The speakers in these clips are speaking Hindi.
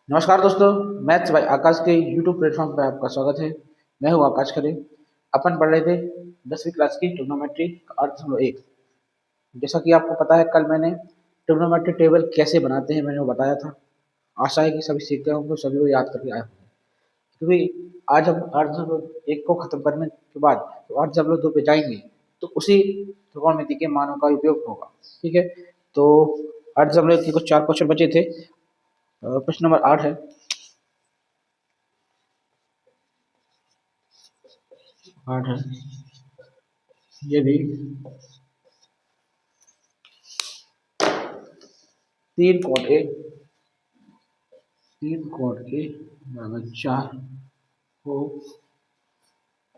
नमस्कार दोस्तों। मैथ्स बाय आकाश के यूट्यूब प्लेटफॉर्म पर आपका स्वागत है। मैं हूं आकाश खरे। अपन पढ़ रहे थे 10वीं क्लास की ट्रिग्नोमेट्री का अर्थ हम एक। जैसा कि आपको पता है, कल मैंने ट्रिग्नोमेट्री टेबल कैसे बनाते हैं मैंने वो बताया था। आशा है कि सभी सीखते होंगे, सभी को याद करके आए होंगे। क्योंकि आज हम अर्थ एक को खत्म करने के बाद तो अर्थ जब लोग दो पे जाएंगे तो उसी त्रिकोणमिति के मानों का उपयोग होगा। ठीक है, तो अर्थ जब के कुछ 4 क्वेश्चन बचे थे। प्रश्न नंबर 8 है। 8 है ये भी। 3 कॉट ए, बराबर 4 हो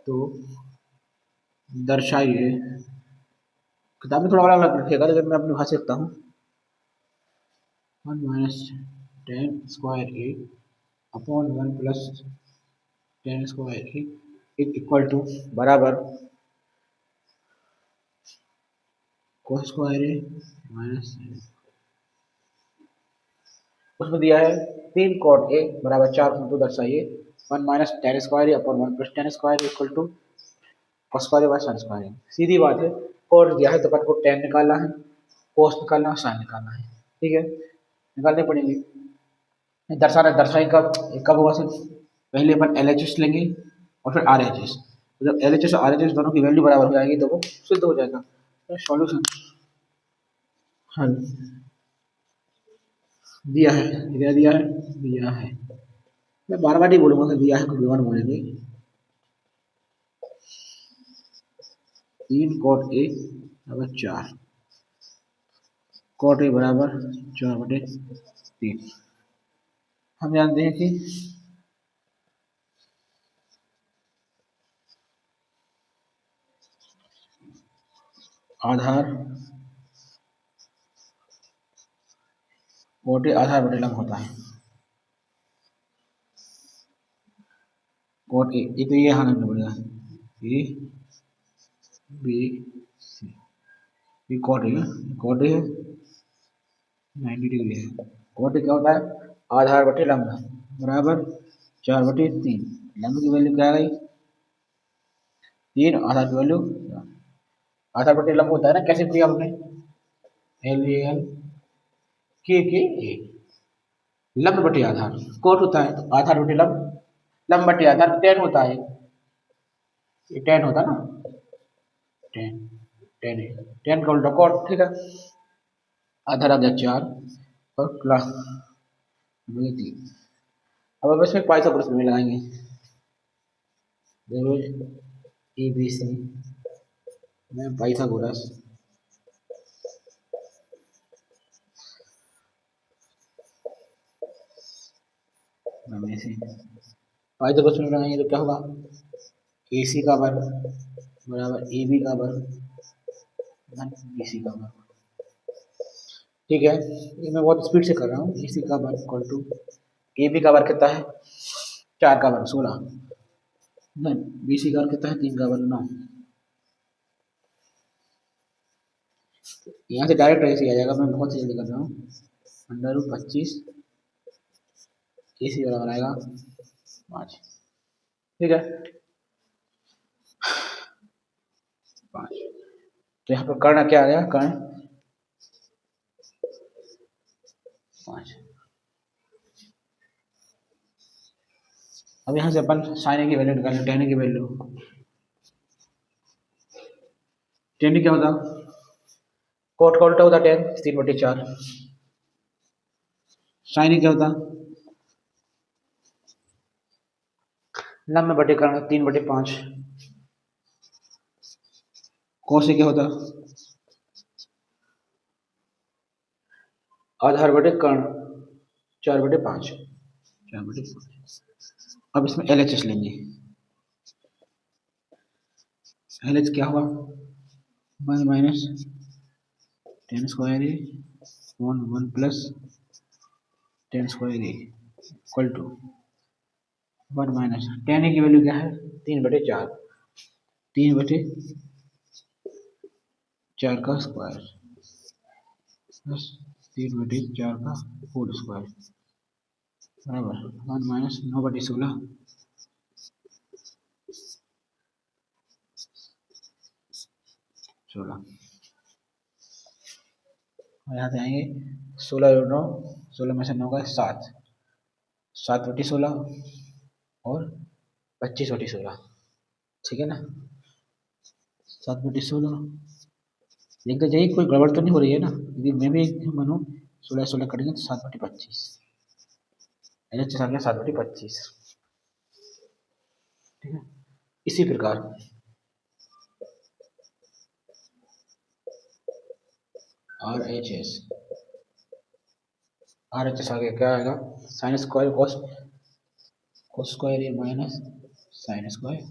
तो दर्शाइए। किताब में थोड़ा और अलग लिखेगा लेकिन मैं अपनी भाषा लिखता हूँ। 1 minus 10 square A upon 1 plus 10 square A equal to बराबर कोस स्क्वायर ए माइनस, उसमें दिया है 3 कॉट ए बराबर 4 हो तो दर्शाइए 1 minus 10 square A upon 1 plus 10 square equal to cos square by sin square. सीधी बात है, कोड दिया है तो अपन को tan निकालना है, cos निकालना है, sin निकालना है। ठीक है, निकालने पड़ेंगे। दर्शाना दर्शाई कब कब होगा सिर्फ, पहले अपन LHS लेंगे और फिर RHS। तो जब LHS और RHS दोनों की वैल्यू बराबर हो जाएगी तो वो सिद्ध हो जाएगा। सॉल्यूशन हल दिया है, दिया है। मैं बार बार नहीं बोलूंगा कि दिया है, को विवरण बोलेंगे। 3 कॉट ए बराबर 4, कॉट ए बराबर 4/3। हम जानते हैं कि आधार कॉट ए आधार बटे लंब होता है। कॉट ए तो ये हाँ पड़ेगा, ए बी सी। ये कॉट ए है 90 डिग्री है। कॉट ए क्या होता है, आधार बटे लंब बराबर 4/3। लंब की वैल्यू क्या आ गई 3, आधार की वैल्यू आधार बटे लंब होता है ना, कैसे किया आपने, LAL के ए लंब बटे आधार। कोट होता है तो आधार बटे लंब, लंब बटे आधार 10 होता है, ये 10 होता है ना, 10 10 है, 10 का उल्टा कोट। ठीक है, आधार आ गया 4 और प्लस 3। अब अब इसमें पाइथागोरस में लगाएंगे। देखो ABC में पाइथागोरस पाइथागोरस में लगाएंगे तो क्या होगा, AC का वर्ग बराबर AB का वर्ग BC का वर्ग। ठीक है, ये मैं बहुत स्पीड से कर रहा हूँ। AC का वर्ग इक्वल टू AB का वर्ग कितना है 4 का वर्ग 16, BC का वर्ग कितना है 3 का वर्ग 9। यहाँ से डायरेक्ट ऐसे आ जाएगा, मैं बहुत जल्दी कर रहा हूँ। अंडर रूट 25 AC बराबर आएगा 5। ठीक है 5। तो यहाँ पर कर्ण क्या आ गया, कर्ण 5। अब यहाँ से अपन साइन की वैल्यू निकालें, टेन की वैल्यू। टेन क्या होता, कोट का उल्टा होता 10 3/4। साइन क्या होता लंब बटे कर्ण 3/5। कोस क्या होता आधार बटे कर्ण 4/5। अब इसमें LHS लेंगे। LH क्या हुआ 1 minus 10 square A 1 plus 10 square A equal to 1 minus 10 की वैल्यू क्या है 3/4, 3/4 का स्क्वायर प्लस 3/4 का होल स्क्वायर बराबर 1 माइनस 9/16 16। और यहाँ से आएंगे 16 में से 9 का 7, 7/16 और 25/16, ठीक है ना। 7/16 देखते जाइए कोई गड़बड़ तो नहीं हो रही है ना, यदि मैं भी मानो 16 करेंगे तो 7/25, LHS आ गया 7/25, ठीक है। इसी प्रकार RHS RHS आ गया, क्या आएगा, साइन स्क्वायर कॉस स्क्वायर ए माइनस साइन स्क्वायर,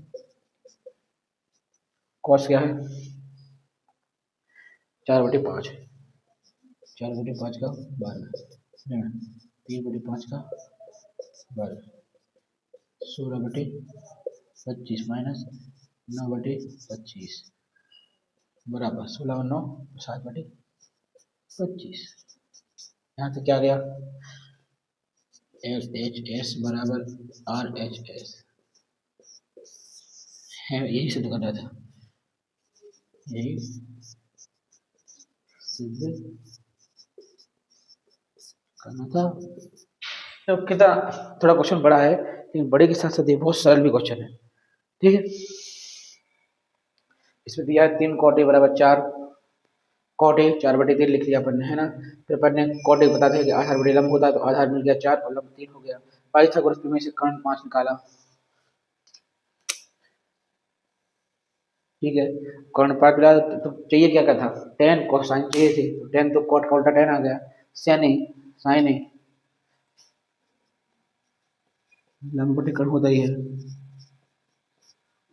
कॉस क्या है 4/5, 4/5 का वर्ग, 3/5 का वर्ग, 16/25 माइनस 9/25 बराबर 16 और 9 7/25। यहाँ से क्या गया, LHS बराबर RHS है, यही सिद्ध करना था, यही सिद्ध करना था। तो कितना थोड़ा क्वेश्चन बड़ा है, लेकिन बड़े के साथ साथ ये बहुत सरल भी क्वेश्चन है, ठीक है। इसमें दिया है 3 cot a बराबर 4, cot a 4/3 लिख लिया अपन ने, है ना। फिर अपन ने cot a बता दिया कि आधार बटे लंब होता है, तो आधार मिल गया 4 और लंब 3 हो गया। पाइथागोरस प्रमेय से कर्ण 5 निकाला, ठीक है। कर्ण 5 मिला तो चाहिए क्या क्या था, tan कोसाइन चाहिए थी, तो tan तो cot का उल्टा tan आ गया, sin a sin a लंब बटे कर्ण होता ही है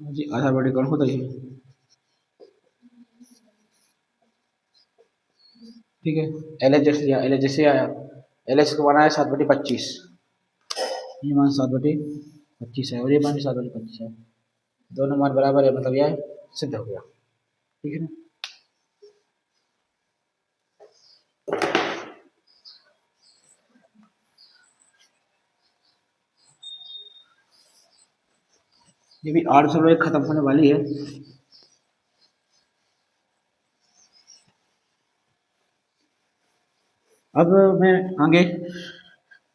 जी, आधार बटे कर्ण होता ही है, ठीक है। LH जैसे लिया, LH जैसे आया, LH को बनाया 7/25, ये मान 7/25 है और ये मान भी 7/25 है, दोनों मान बराबर है, मतलब यह सिद्ध हो गया, ठीक है ना। ये भी 8 खत्म होने वाली है। अब मैं आगे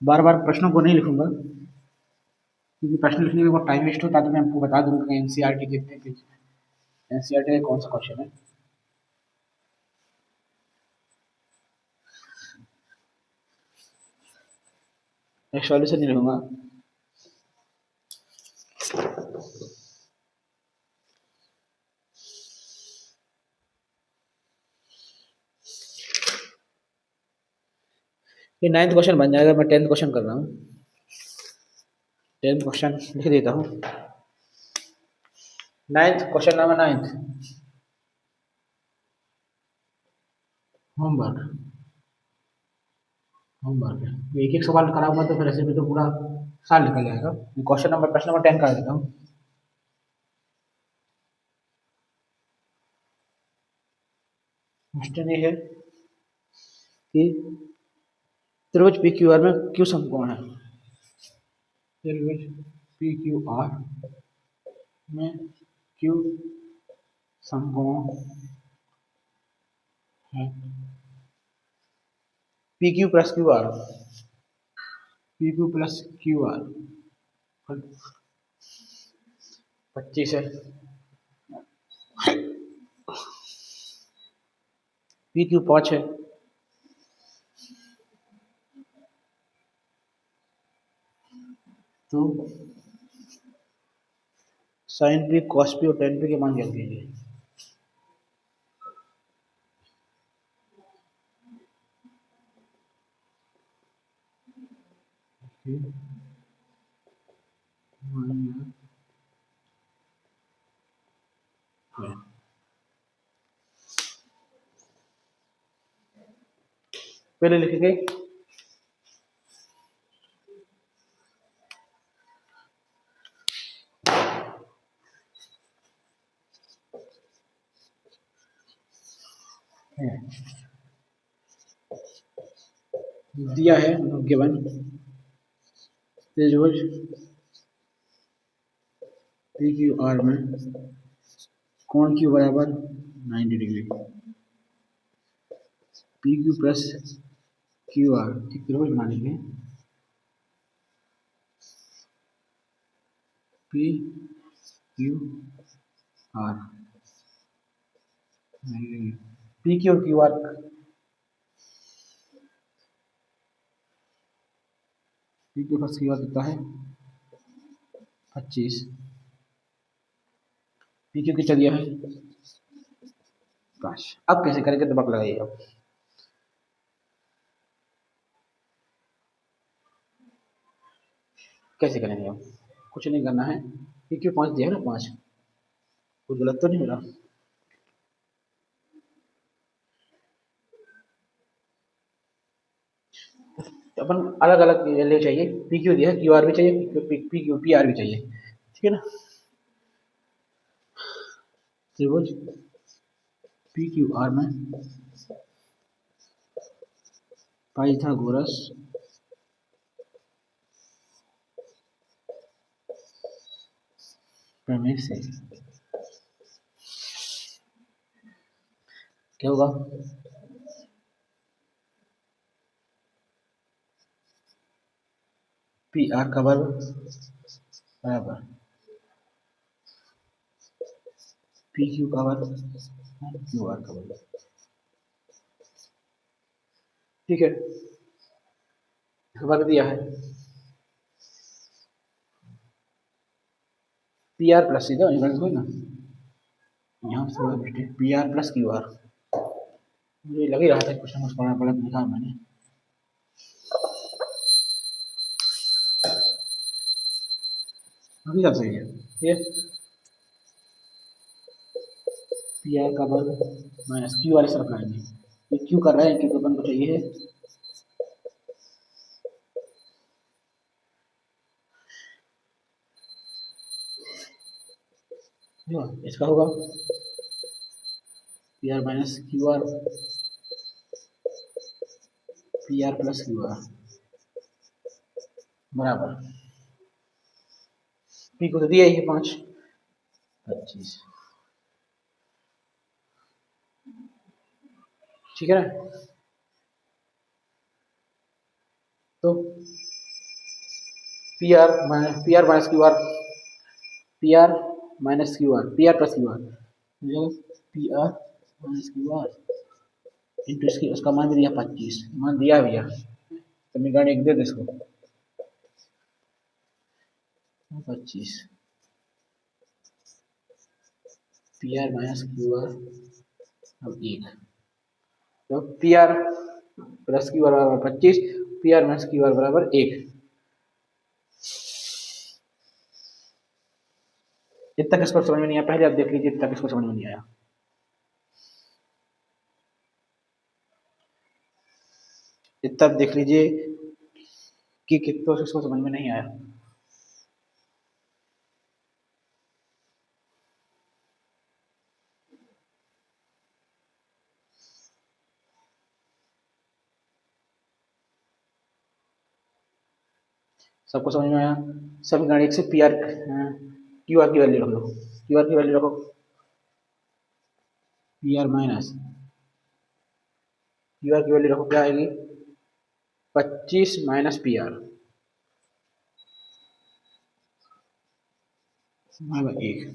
बार बार प्रश्नों को नहीं लिखूंगा, क्योंकि प्रश्न लिखने में बहुत टाइम वेस्ट होता है, तो मैं आपको बता दूंगा कि एनसीईआरटी कितने पेज, एनसीईआरटी का कौन सा क्वेश्चन है। मैं सॉल्यूशन नहीं लिखूंगा। ये 9th क्वेश्चन बन जाएगा, मैं 10th क्वेश्चन कर रहा हूँ, 10th क्वेश्चन लिख देता हूँ। 9th question number 9 homework, homework है, एक एक सवाल कराऊंगा तो फिर ऐसे भी तो पूरा साल निकल जाएगा। क्वेश्चन नंबर प्रश्न नंबर 10 कर देता हूँ। क्वेश्चन ये है कि त्रिभुज पी क्यू आर में क्यू समकोण है, त्रिभुज पी क्यू आर में क्यू समकोण है, P Q plus Q R, P Q plus Q are 25 है, पी क्यू 5 है, तो साइन पी कॉस पी और टेन पी के मान ज्ञात कीजिए। पहले लिखेंगे दिया है गिवन तेजोज पी क्यू आर में कोण क्यू बराबर 90 degree. P Q plus Q are एक त्रिभुज बना लेंगे। P Q R P Q और Q R P Q plus Q R कितना है 25। पी क्यू कितना दिया है 5। अब कैसे करेंगे दिमाग लगाइए अब। कैसे करेंगे अब कुछ नहीं करना है। पी क्यू 5 दिया है ना 5 कुछ गलत तो नहीं हो रहा। तो अपन अलग अलग ले चाहिए। पी क्यू दिया है क्यू आर भी चाहिए पी क्यू पी आर भी चाहिए ठीक है ना। त्रिभुज पी क्यू आर में पाइथागोरस प्रमेय से क्या होगा पी आर का वर्ग बराबर पी क्यू का वर्ग क्यू आर का वर्ग। ठीक है वर्ग दिया है पी आर प्लस सीधा ना यहाँ से थोड़ा बेटे P R plus Q are मुझे लग ही रहा था कुछ ना कुछ पढ़ना पड़ा लिखा मैंने। अभी सब सही है ये पी आर का वर्ग माइनस क्यू आर सब लगाएंगे। ये क्यों कर रहे हैं क्योंकि अपन को चाहिए है इसका होगा P R minus Q R P R plus Q are बराबर पी को तो दिया ही है 5 25 ठीक है ना। तो P R minus Q R P R minus Q R P R plus Q R P R minus Q R into इसकी उसका मान भी दिया 25 मान दिया भैया समीकरण एक दे दे इसको 25 P R minus Q R अब 1 तो P R plus Q are बराबर 25 P R minus Q R बराबर 1। इतना किसको समझ में नहीं आया पहले आप देख लीजिए इतना किसको समझ में नहीं आया। इतना देख लीजिए कि कितना किसको समझ में नहीं आया। सबको समझ में आया। समीकरण 1 से पी आर क्यू आर की वैल्यू रख लो क्यू आर की वैल्यू रखो P R minus Q R की वैल्यू रखो क्या आएगी 25 माइनस पी आर बराबर 1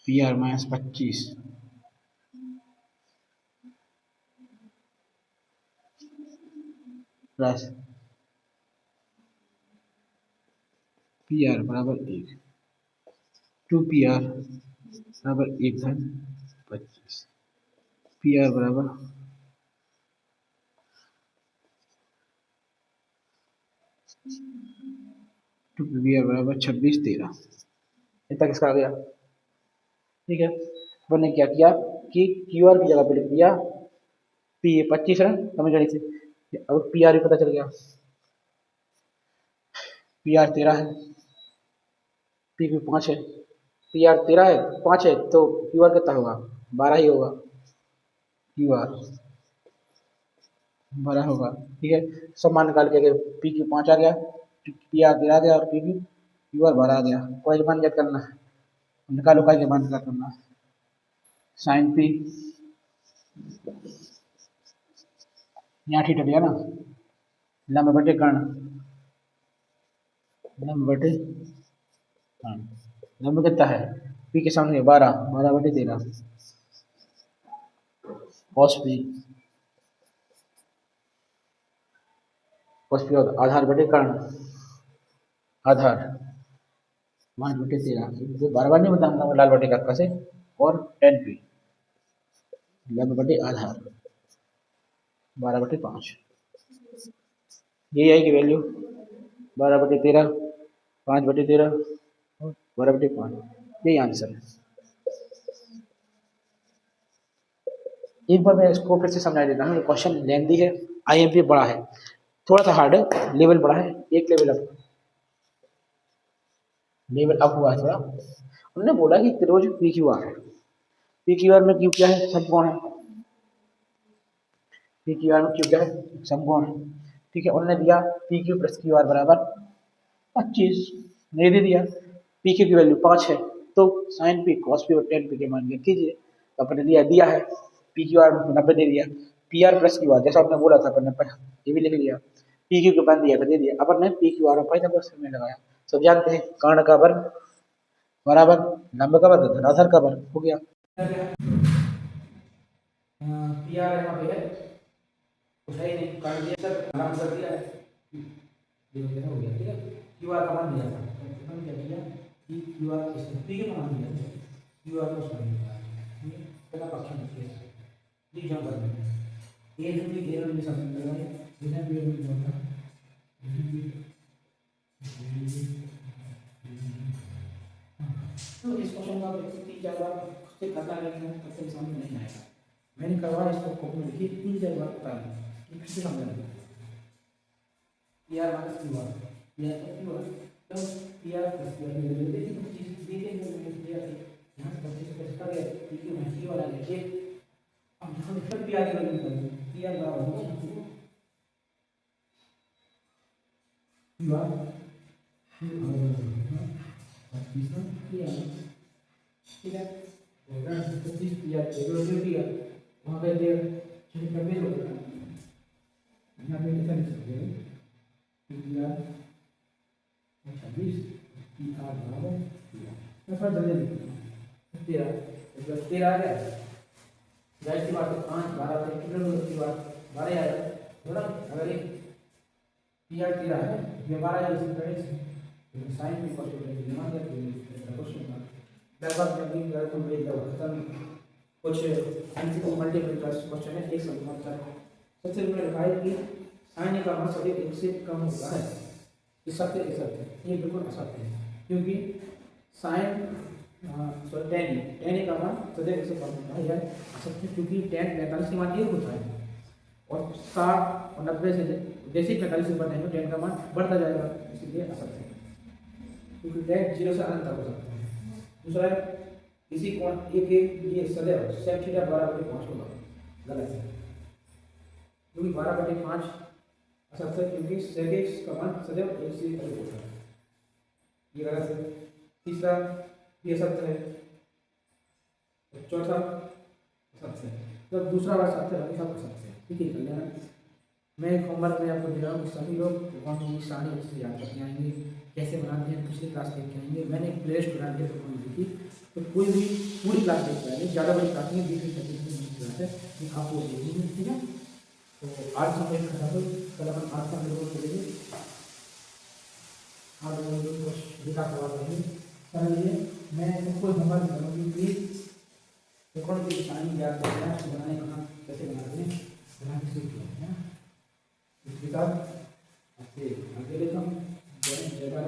P R minus 25 plus P R बराबर 1 टू पी आर बराबर 1 धन 25 पी आर बराबर 2 पी आर बराबर 26 13। इतना किसका आ गया ठीक है। अपन ने क्या किया कि क्यू आर की जगह पे लिख दिया पी 25 है समझ रही थी। अब पी आर भी पता चल गया पी आर 13 है पी क्यू 5 है पी आर 13 है 5 है तो क्यू आर कितना होगा 12 ही होगा क्यू आर 12 होगा ठीक है। सब मान निकाल के पी क्यू 5 आ गया पी आर दिला गया और पी क्यू क्यू आर भरा गया। कोई मान ज्ञात करना है, निकालो का मान क्या करना है। साइन पी यहाँ ठीक दिया ना, लंब बटे कर्ण, लंब बटे कर्ण। लंब कितना है, पी के सामने 12, 12/13 कॉस पी, कॉस पी और आधार बटे कर्ण, आधार 5/13 बार बार नहीं बताऊंगा मैं, लाल बटे का से और 10p लंब बटे आधार 12/5, यही आएगी वैल्यू 12/13, 5/13 और 12/5, यही आंसर है। एक बार मैं इसको फिर से समझा देता हूँ। क्वेश्चन लेंदी है, आईएमपी बड़ा है, थोड़ा सा हार्ड है, लेवल बड़ा है, एक लेवल अप, लेवल अप हुआ है थोड़ा। उन्होंने बोला कि त्रिभुज पी क्यू आर है, पी क्यू आर में क्यू क्या है, समकोण है, पी क्यू आर में क्यू क्या है, समकोण है, ठीक है। उन्होंने दिया P Q plus Q are बराबर 25, नहीं दे दिया, पी क्यू की वैल्यू 5 है, तो साइन पी कॉस पी और टेन पी के मान ज्ञात कीजिए। तो अपने दिया है पी क्यू आर 90 दे दिया, P R plus Q are जैसा आपने बोला था अपन ने ये भी लिख लिया, पी क्यू के मान दिया था दे दिया। अपन ने पी क्यू आर और पाइथागोरस में लगाया। सब जानते हैं कर्ण का वर्ग बराबर लंब का वर्ग धनाधर का वर्ग हो गया। पी आर यहाँ पे है, कुछ है ही नहीं, कर्ण दिया सर आराम कर दिया है, हो गया ठीक है। क्यू आर का मान दिया था, तो क्या किया कि क्यू आर पी के मान दिया था, क्यू आर को मान दिया ठीक है, पहला पक्ष में ये जम कर देंगे ए हम भी समझ लगाए बिना भी हम जो था तो इस क्वेश्चन का 3-4 बार से करता रहेंगे तब तक समझ नहीं आएगा। मैंने करवा इसको कॉपी में लिखी 3-4 बार बता दूं फिर से समझ लेंगे। यार माइनस क्यू आर या क्यू आर तो P R plus Q are ले लेते हैं, तो चीज दी गई है मैंने दिया है यहां से 25 प्लस कर दिया क्योंकि मैं क्यू वाला लेके अब यहां पे पी आर की वैल्यू निकालेंगे, पी आर बराबर होगा क्यू आर पी आर ठीक है, होगा 25 पी आर वैल्यू दिया वहां पे दे चेक कर दे होगा यहां पे लिखा नहीं सकते पी आर 26 पी आर बराबर मैं थोड़ा जल्दी लिखूंगा 13 आ गया जाहिर सी बात है 5 12 से कितने की बात 12 आएगा थोड़ा। अगर ये पी आर 13 है ये 12 है, इसी तरह से तो साइन भी पॉसिबल है मान लेते हैं क्वेश्चन का लगभग जब भी अगर तुम देख लो खत्म कुछ एमसीक्यू मल्टीपल चॉइस क्वेश्चन है एक सवाल का सबसे पहले लिखा है कि साइन का मान सदैव 1 से कम होता है, ये सत्य ये बिल्कुल असत्य है क्योंकि साइन सॉरी टेन का मान सदैव 1 से कम होता है, यह असत्य क्योंकि टेन 45 के मान 1 होता है और 60 और 90 से जैसे ही 45 से बढ़ेंगे टेन का मान बढ़ता जाएगा, इसलिए असत्य है क्योंकि टेन 0 से अनंत तक हो सकता है। दूसरा इसी कोण ए के लिए सदैव सेक थीटा 12/5 होगा, गलत है क्योंकि 12/5 असत्य है क्योंकि सेक एक्स का मान सदैव 1 से अधिक होता है, ये गलत है। तीसरा ये सत्य है, चौथा सत्य है, तो दूसरा वाला सत्य है, सब सत्य है ठीक है। कल्याण मैं एक होमवर्क में आपको दे रहा हूँ, सभी लोग कौन सी सारी अच्छे से याद करके आएंगे, कैसे बनाते हैं पिछली क्लास देख के आएंगे। मैंने एक प्ले लिस्ट बना दिया तो कौन देखी तो कोई भी पूरी क्लास देख के आएंगे, ज़्यादा बड़ी क्लास नहीं 20-25 क्लास है आपको देखेंगे ठीक है। तो आज समय खत्म हो, कल अपन आज का वीडियो चलेंगे, आज लिखा करवा देंगे सर। मैं कोई होमवर्क करूँगी प्लीज़ कौन सी निशानी याद करना है, बनाने कहाँ कैसे बनाते हैं बना के सीख लें है ना। इसके साथ आगे लेता हूँ जगह